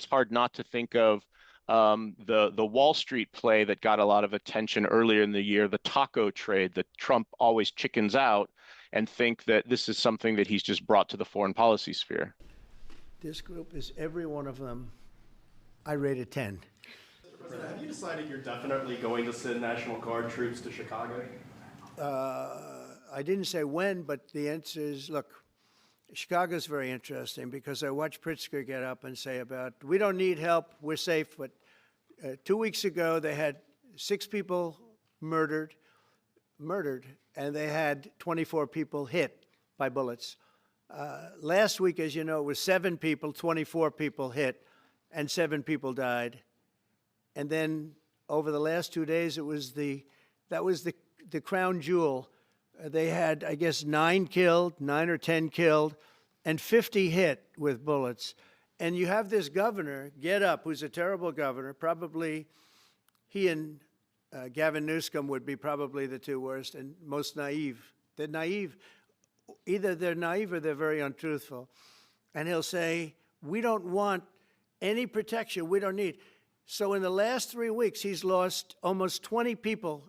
it's hard not to think of the Wall Street play that got a lot of attention earlier in the year, the taco trade that Trump always chickens out, and think that this is something that he's just brought to the foreign policy sphere. This group is every one of them. I rate a 10. Mr. President, have you decided you're definitely going to send National Guard troops to Chicago? I didn't say when, but the answer is, look, Chicago's very interesting because I watched Pritzker get up and say we don't need help, we're safe. But 2 weeks ago, they had 6 people murdered, and they had 24 people hit by bullets. Last week, as you know, it was 7 people, 24 people hit, and 7 people died. And then over the last 2 days, that was the crown jewel. They had, I guess, 9 or 10 killed, and 50 hit with bullets. And you have this governor get up, who's a terrible governor. Probably he and Gavin Newsom would be probably the 2 worst and most naive. They're naive. Either they're naive or they're very untruthful. And he'll say, we don't want any protection. We don't need. So in the last 3 weeks, he's lost almost 20 people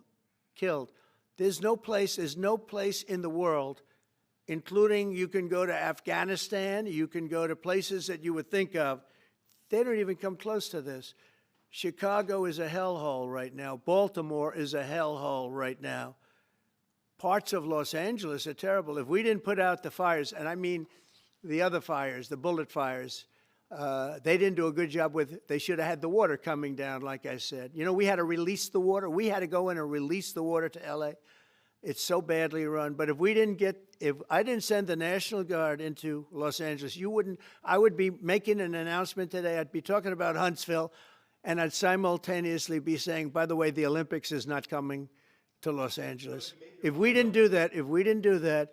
killed. There's no place in the world, including you can go to Afghanistan, you can go to places that you would think of. They don't even come close to this. Chicago is a hellhole right now. Baltimore is a hellhole right now. Parts of Los Angeles are terrible. If we didn't put out the fires, and I mean the other fires, the bullet fires, they didn't do a good job they should have had the water coming down, like I said. You know, we had to release the water. We had to go in and release the water to L.A. It's so badly run. But if I didn't send the National Guard into Los Angeles, I would be making an announcement today. I'd be talking about Huntsville, and I'd simultaneously be saying, by the way, the Olympics is not coming to Los Angeles. If we didn't do that,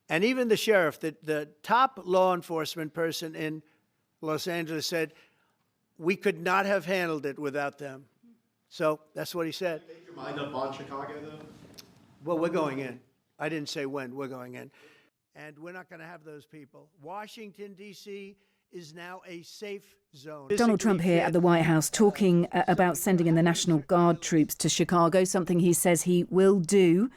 and even the sheriff, the top law enforcement person in Los Angeles said, we could not have handled it without them. So that's what he said. Did you make your mind up on Chicago, though? Well, we're going in. I didn't say when. We're going in. And we're not going to have those people. Washington, D.C. is now a safe zone. Donald Trump here at the White House talking about sending in the National Guard troops to Chicago, something he says he will do.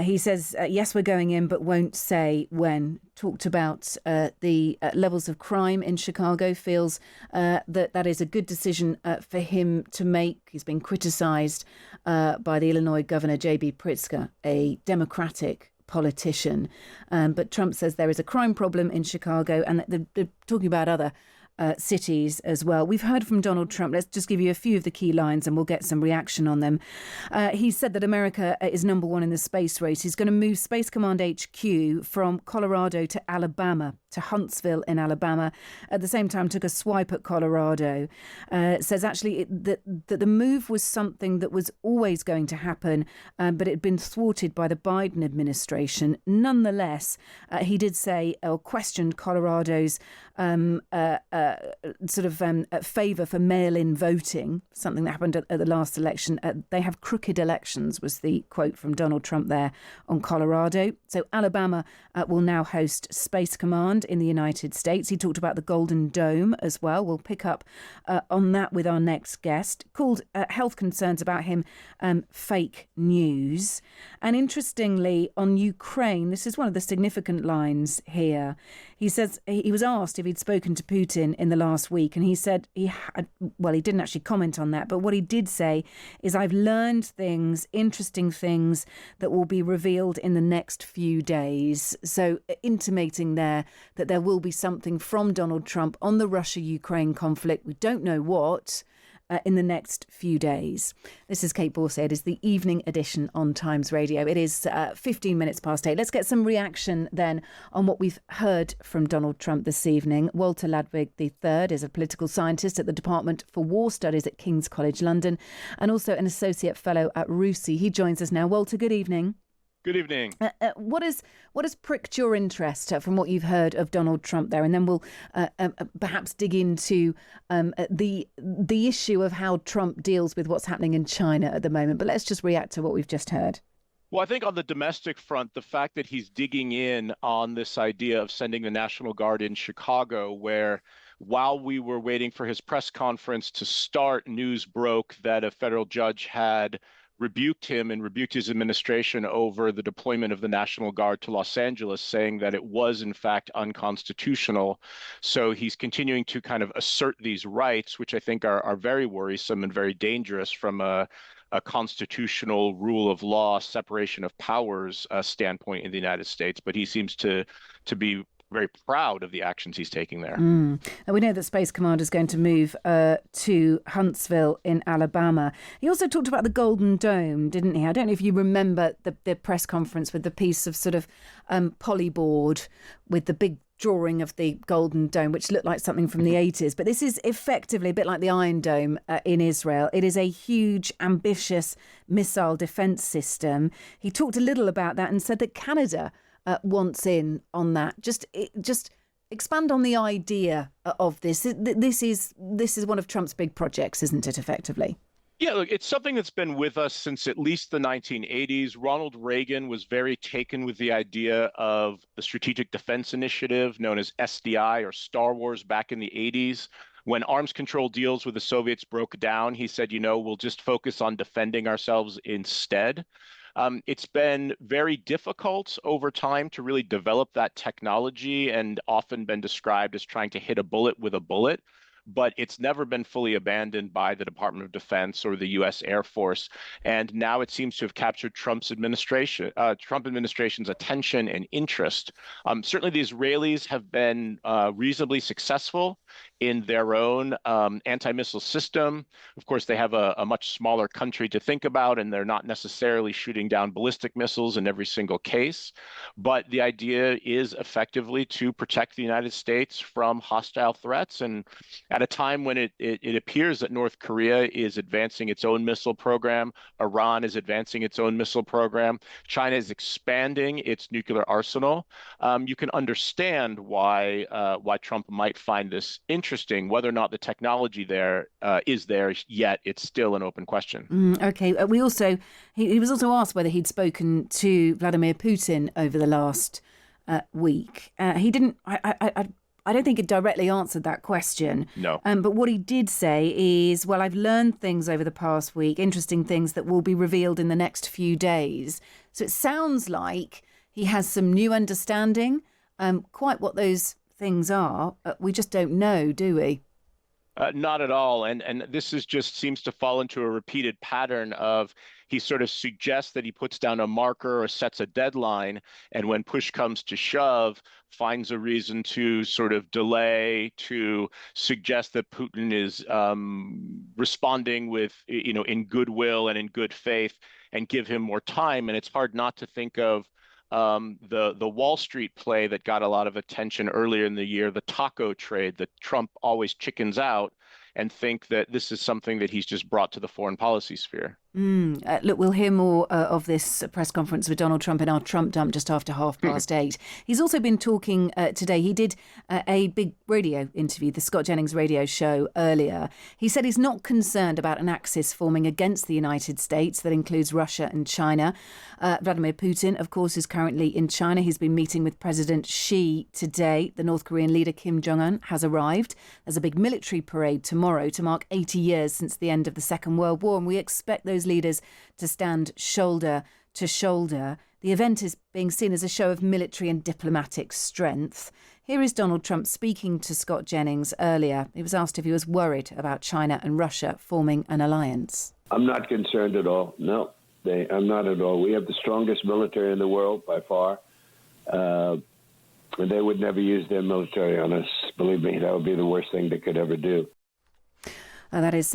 He says, yes, we're going in, but won't say when. Talked about the levels of crime in Chicago, feels that is a good decision for him to make. He's been criticised by the Illinois Governor, J.B. Pritzker, a Democratic politician. But Trump says there is a crime problem in Chicago, and they're talking about other cities as well. We've heard from Donald Trump. Let's just give you a few of the key lines and we'll get some reaction on them. He said that America is number 1 in the space race. He's going to move Space Command HQ from Colorado to Alabama, to Huntsville in Alabama. At the same time, took a swipe at Colorado. Says actually that the move was something that was always going to happen, but it had been thwarted by the Biden administration. Nonetheless, he did say or questioned Colorado's favour for mail-in voting, something that happened at the last election. They have crooked elections, was the quote from Donald Trump there on Colorado. So Alabama will now host Space Command in the United States. He talked about the Golden Dome as well. We'll pick up on that with our next guest. Called health concerns about him fake news. And interestingly, on Ukraine, this is one of the significant lines here. He says he was asked if he'd spoken to Putin in the last week, and he said he didn't actually comment on that, but what he did say is, I've learned things, interesting things that will be revealed in the next few days. So intimating there that there will be something from Donald Trump on the Russia-Ukraine conflict. We don't know what. In the next few days. This is Kate Borsay. It is the evening edition on Times Radio. It is 15 minutes past 8. Let's get some reaction then on what we've heard from Donald Trump this evening. Walter Ladwig III is a political scientist at the Department for War Studies at King's College London and also an associate fellow at RUSI. He joins us now. Walter, good evening. Good evening. What has pricked your interest from what you've heard of Donald Trump there? And then we'll perhaps dig into the issue of how Trump deals with what's happening in China at the moment. But let's just react to what we've just heard. Well, I think on the domestic front, the fact that he's digging in on this idea of sending the National Guard in Chicago, where while we were waiting for his press conference to start, news broke that a federal judge had rebuked him and rebuked his administration over the deployment of the National Guard to Los Angeles, saying that it was in fact unconstitutional. So he's continuing to kind of assert these rights, which I think are very worrisome and very dangerous from a constitutional rule of law, separation of powers standpoint in the United States. But he seems to be very proud of the actions he's taking there. And we know that Space Command is going to move to Huntsville in Alabama. He also talked about the Golden Dome, didn't he? I don't know if you remember the press conference with the piece of sort of polyboard with the big drawing of the Golden Dome, which looked like something from the 80s. But this is effectively a bit like the Iron Dome in Israel. It is a huge, ambitious missile defence system. He talked a little about that and said that Canada wants in on that. Just expand on the idea of this. This is one of Trump's big projects, isn't it, effectively? Yeah, look, it's something that's been with us since at least the 1980s. Ronald Reagan was very taken with the idea of the Strategic Defense Initiative, known as SDI or Star Wars, back in the 80s. When arms control deals with the Soviets broke down, he said, we'll just focus on defending ourselves instead. It's been very difficult over time to really develop that technology and often been described as trying to hit a bullet with a bullet. But it's never been fully abandoned by the Department of Defense or the U.S. Air Force. And now it seems to have captured Trump administration's attention and interest. Certainly the Israelis have been reasonably successful in their own anti-missile system. Of course, they have a much smaller country to think about, and they're not necessarily shooting down ballistic missiles in every single case. But the idea is effectively to protect the United States from hostile threats. And at a time when it appears that North Korea is advancing its own missile program, Iran is advancing its own missile program, China is expanding its nuclear arsenal, you can understand why Trump might find this interesting. Whether or not the technology there is there yet, it's still an open question. Okay. He was also asked whether he'd spoken to Vladimir Putin over the last week. He didn't. I don't think it directly answered that question. No. But what he did say is, well, I've learned things over the past week, interesting things that will be revealed in the next few days. So it sounds like he has some new understanding. Quite what those things are, we just don't know, do we? Not at all. And this is just seems to fall into a repeated pattern of he sort of suggests that he puts down a marker or sets a deadline, and when push comes to shove, finds a reason to sort of delay, to suggest that Putin is responding with, in goodwill and in good faith, and give him more time. And it's hard not to think of the Wall Street play that got a lot of attention earlier in the year, the taco trade that Trump always chickens out, and think that this is something that he's just brought to the foreign policy sphere. Look, we'll hear more of this press conference with Donald Trump in our Trump Dump just after 8:30. He's also been talking today. He did a big radio interview, the Scott Jennings radio show earlier. He said he's not concerned about an axis forming against the United States that includes Russia and China. Vladimir Putin, of course, is currently in China. He's been meeting with President Xi today. The North Korean leader Kim Jong-un has arrived. There's a big military parade tomorrow to mark 80 years since the end of the Second World War, and we expect those leaders to stand shoulder to shoulder. The event is being seen as a show of military and diplomatic strength. Here is Donald Trump speaking to Scott Jennings earlier. He was asked if he was worried about China and Russia forming an alliance. I'm not concerned at all. No, I'm not at all. We have the strongest military in the world by far. And they would never use their military on us. Believe me, that would be the worst thing they could ever do. That is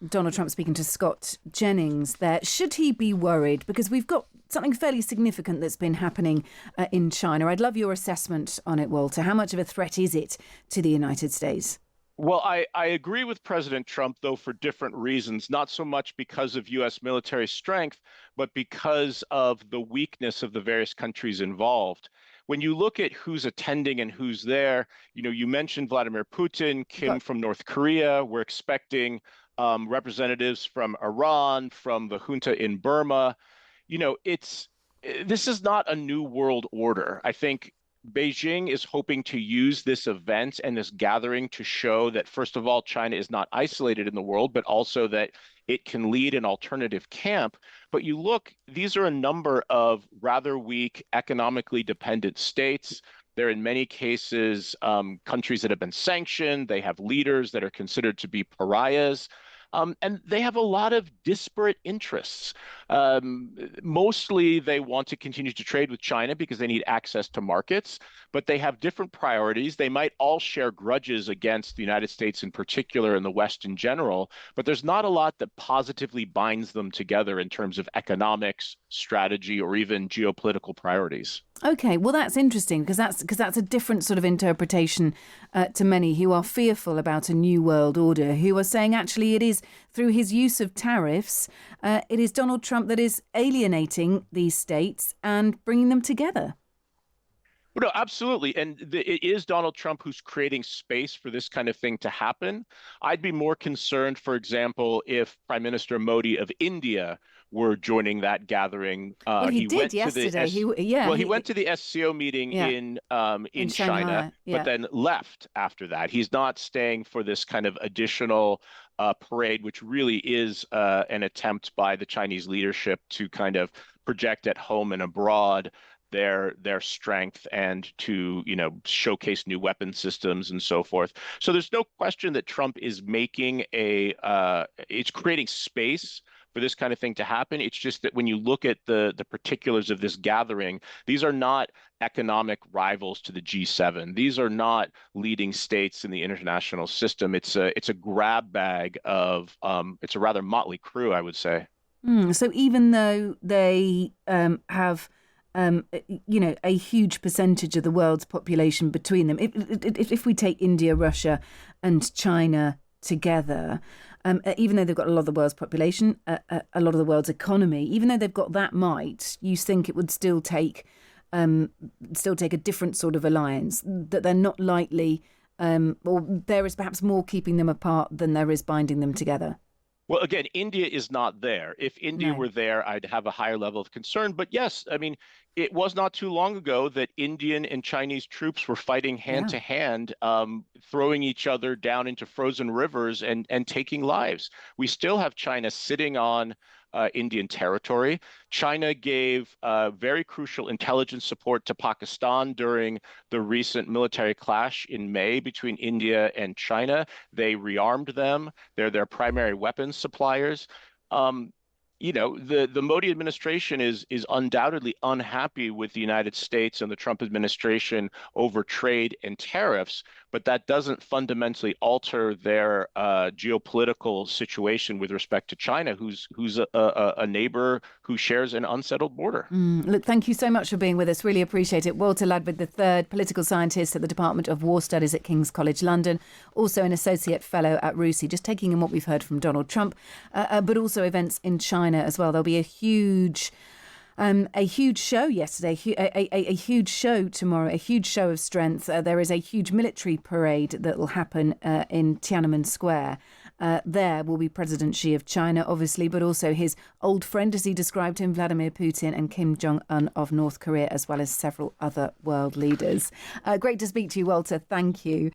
Donald Trump speaking to Scott Jennings there. Should he be worried? Because we've got something fairly significant that's been happening in China. I'd love your assessment on it, Walter. How much of a threat is it to the United States? Well, I agree with President Trump, though, for different reasons, not so much because of U.S. military strength, but because of the weakness of the various countries involved. When you look at who's attending and who's there, you mentioned Vladimir Putin, Kim from North Korea. We're expecting representatives from Iran, from the junta in Burma. This is not a new world order. I think Beijing is hoping to use this event and this gathering to show that, first of all, China is not isolated in the world, but also that it can lead an alternative camp. But you look, these are a number of rather weak, economically dependent states. They're in many cases countries that have been sanctioned. They have leaders that are considered to be pariahs. And they have a lot of disparate interests. Mostly they want to continue to trade with China because they need access to markets, but they have different priorities. They might all share grudges against the United States in particular and the West in general, but there's not a lot that positively binds them together in terms of economics, strategy, or even geopolitical priorities. Okay, well, that's interesting because that's a different sort of interpretation to many who are fearful about a new world order, who are saying actually it is through his use of tariffs, it is Donald Trump that is alienating these states and bringing them together. No, absolutely. And it is Donald Trump who's creating space for this kind of thing to happen. I'd be more concerned, for example, if Prime Minister Modi of India were joining that gathering. Well, he did went yesterday. To he went to the SCO meeting in China, yeah. but then left after that. He's not staying for this kind of additional parade, which really is an attempt by the Chinese leadership to kind of project at home and abroad their strength and to, showcase new weapon systems and so forth. So there's no question that Trump is making it's creating space for this kind of thing to happen. It's just that when you look at the particulars of this gathering, these are not economic rivals to the G7. These are not leading states in the international system. It's a grab bag of it's a rather motley crew, I would say. So even though they have a huge percentage of the world's population between them. If we take India, Russia, and China together, even though they've got a lot of the world's population, a lot of the world's economy, even though they've got that might, you think it would still take a different sort of alliance, that they're not likely, or there is perhaps more keeping them apart than there is binding them together. Well, again, India is not there. If India were there, I'd have a higher level of concern. But yes, I mean, it was not too long ago that Indian and Chinese troops were fighting hand to hand, throwing each other down into frozen rivers and taking lives. We still have China sitting on Indian territory. China gave very crucial intelligence support to Pakistan during the recent military clash in May between India and China. They rearmed them. They're their primary weapons suppliers. The Modi administration is undoubtedly unhappy with the United States and the Trump administration over trade and tariffs, but that doesn't fundamentally alter their geopolitical situation with respect to China, who's a neighbor who shares an unsettled border. Look, thank you so much for being with us. Really appreciate it. Walter Ladwig III, political scientist at the Department of War Studies at King's College London, also an associate fellow at RUSI, just taking in what we've heard from Donald Trump, but also events in China as well. There'll be a huge show yesterday, a huge show tomorrow, a huge show of strength. There is a huge military parade that will happen in Tiananmen Square. There will be President Xi of China, obviously, but also his old friend, as he described him, Vladimir Putin, and Kim Jong-un of North Korea, as well as several other world leaders. Great to speak to you, Walter. Thank you.